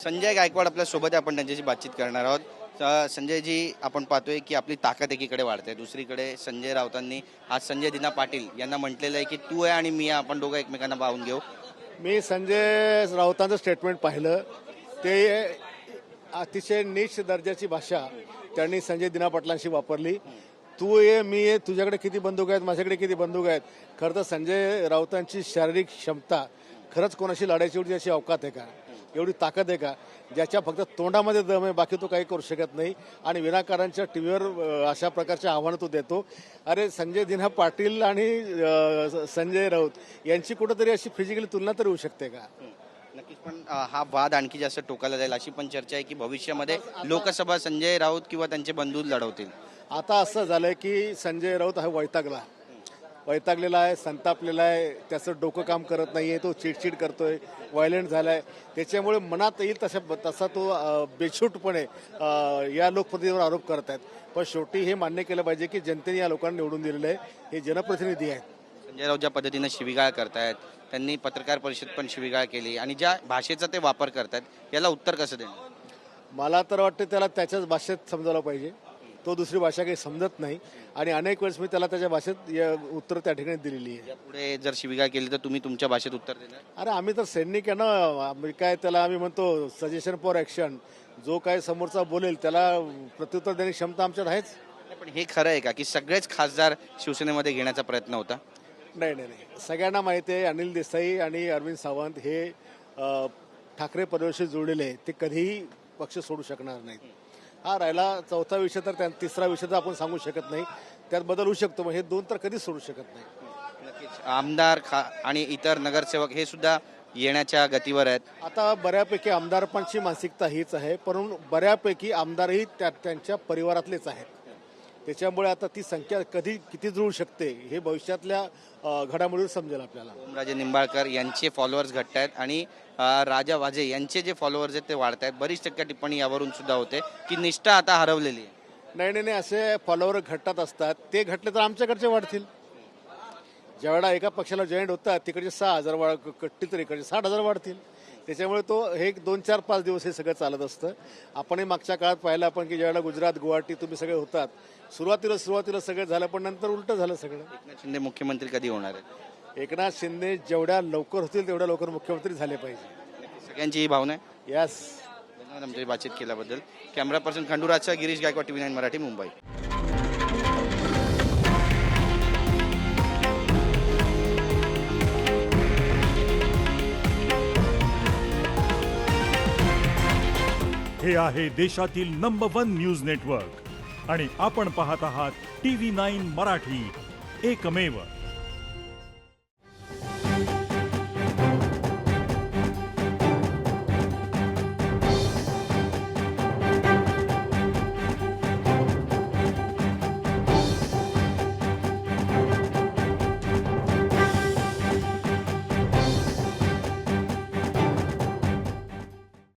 संजय गायकवाड आपल्या सोबत आहे, आपण त्यांच्याशी बातचीत करणार आहोत. संजयजी, आपण पाहतोय की आपली ताकद एकीकडे वाढते, दुसरीकडे संजय राऊतांनी आज संजय दिना पाटील यांना म्हटलेलं आहे की तू आहे आणि मी आहे, आपण दोघं एकमेकांना पाहून घेऊ. मी संजय राऊतांचं स्टेटमेंट पाहिलं. ते अतिशय नीच दर्जाची भाषा त्यांनी संजय दिना पाटलांशी वापरली. तू ये, मी ये, तुझ्याकडे किती बंदूक आहेत, माझ्याकडे किती बंदूक आहेत. खरं तर संजय राऊतांची शारीरिक क्षमता खरंच कोणाशी लढायची एवढी अशी अवकात आहे का, एवढी ताकद आहे का, ज्याच्या फक्त तोंडामध्ये दम आहे, बाकी तो काही करू शकत नाही. आणि विनाकारांच्या टीव्हीवर अशा प्रकारचे आव्हानं तो देतो. अरे संजय दिना पाटील आणि संजय राऊत यांची कुठंतरी अशी फिजिकली तुलना तरी होऊ शकते का? नक्कीच, पण हा वाद आणखी जास्त टोकाला जाईल अशी पण चर्चा आहे की भविष्यामध्ये लोकसभा संजय राऊत किंवा त्यांचे बंधू लढवतील. आता असं झालंय की संजय राऊत हा वैतागलेला आहे, संतापलेला आहे, त्याचं डोकं काम करत नाहीये, तो चिडचिड करतोय, व्हायलेंट झालाय. त्याच्यामुळे मनात येईल तसा तो बेछूटपणे या लोकप्रतिनिधीवर आरोप करत आहेत. पण शेवटी हे मान्य केलं पाहिजे की जनतेने या लोकांना निवडून दिलेलं आहे, हे जनप्रतिनिधी आहेत. संजय राऊत ज्या पद्धतीनं शिवीगाळ करतायत, त्यांनी पत्रकार परिषद पण शिवीगाळ केली आणि ज्या भाषेचा ते वापर करतायत याला उत्तर कसं देणार? मला तर वाटतं त्याला त्याच्याच भाषेत समजायला पाहिजे. तो दुसरी भाषा काही समजत नाही आणि अनेक वेळेस मी त्याला त्याच्या भाषेत उत्तर त्या ठिकाणी दिलेली आहे. पुढे जर शिवीगाळ केली तर तुम्ही तुमच्या भाषेत उत्तर देणार? अरे आम्ही तर सैनिक आहे ना, काय त्याला आम्ही म्हणतो सजेशन फॉर ॲक्शन. जो काय समोरचा बोलेल त्याला प्रत्युत्तर देण्याची क्षमता आमच्यात आहेच. पण हे खरं आहे का की सगळेच खासदार शिवसेनेमध्ये घेण्याचा प्रयत्न होता? नाही, सगळ्यांना माहिती आहे अनिल देसाई आणि अरविंद सावंत हे ठाकरे परिवाराशी जोडलेले आहेत. ते कधीही पक्ष सोडू शकणार नाहीत. हा राहिला चौथा विषय, तर तिसरा विषय तर आपण सांगू शकत नाही, त्यात बदल होऊ शकतो. मग हे दोन तर कधीच सोडू शकत नाही. नक्कीच आमदार आणि इतर नगरसेवक हे सुद्धा येण्याच्या गतीवर आहेत. आता बऱ्यापैकी आमदारांची मानसिकता हीच आहे, परंतु बऱ्यापैकी आमदारही त्यांच्या परिवारातलेच आहेत. त्याच्यामुळे आता ती संख्या कधी किती जुळू शकते हे भविष्यातल्या घडामोडीवर समजेल आपल्याला. राजे निंबाळकर यांचे फॉलोअर्स घटत आहेत आणि राजा वाजे यांचे जे फॉलोअर्स आहेत ते वाढत आहेत. बरीच टक्के टिप्पणी यावरून सुद्धा होते की निष्ठा आता हरवलेली आहे. नाही, असे फॉलोअर घटत असतात. ते घटले तर आमच्याकडचे वाढतील. ज्यावेळेला एका पक्षाला जॉईंट होतात तिकडचे 6,000 कट्टी तर इकडचे 60,000 वाढतील. त्याच्यामुळे तो हे 2-4-5 दिवस हे सगळं चालत असतं. आपणही मागच्या काळात पाहिलं आपण की ज्यावेळेला गुजरात, गुवाहाटी तुम्ही सगळे होतात, सुरुवातीला सगळं झालं, पण नंतर उलटं झालं सगळं. एकनाथ शिंदे मुख्यमंत्री कधी होणार आहेत? एकनाथ शिंदे जेवढ्या लवकर होतील तेवढ्या लवकर मुख्यमंत्री झाले पाहिजे, सगळ्यांची ही भावना आहे. यस. धन्यवाद आमच्याशी बातचीत केल्याबद्दल. कॅमेरा पर्सन खंडूराजचा गिरीश गायकवाड, TV9 मराठी, मुंबई. हे आहे देशातील नंबर 1 न्यूज नेटवर्क आणि आपण पाहत आहात TV9 मराठी, एकमेव.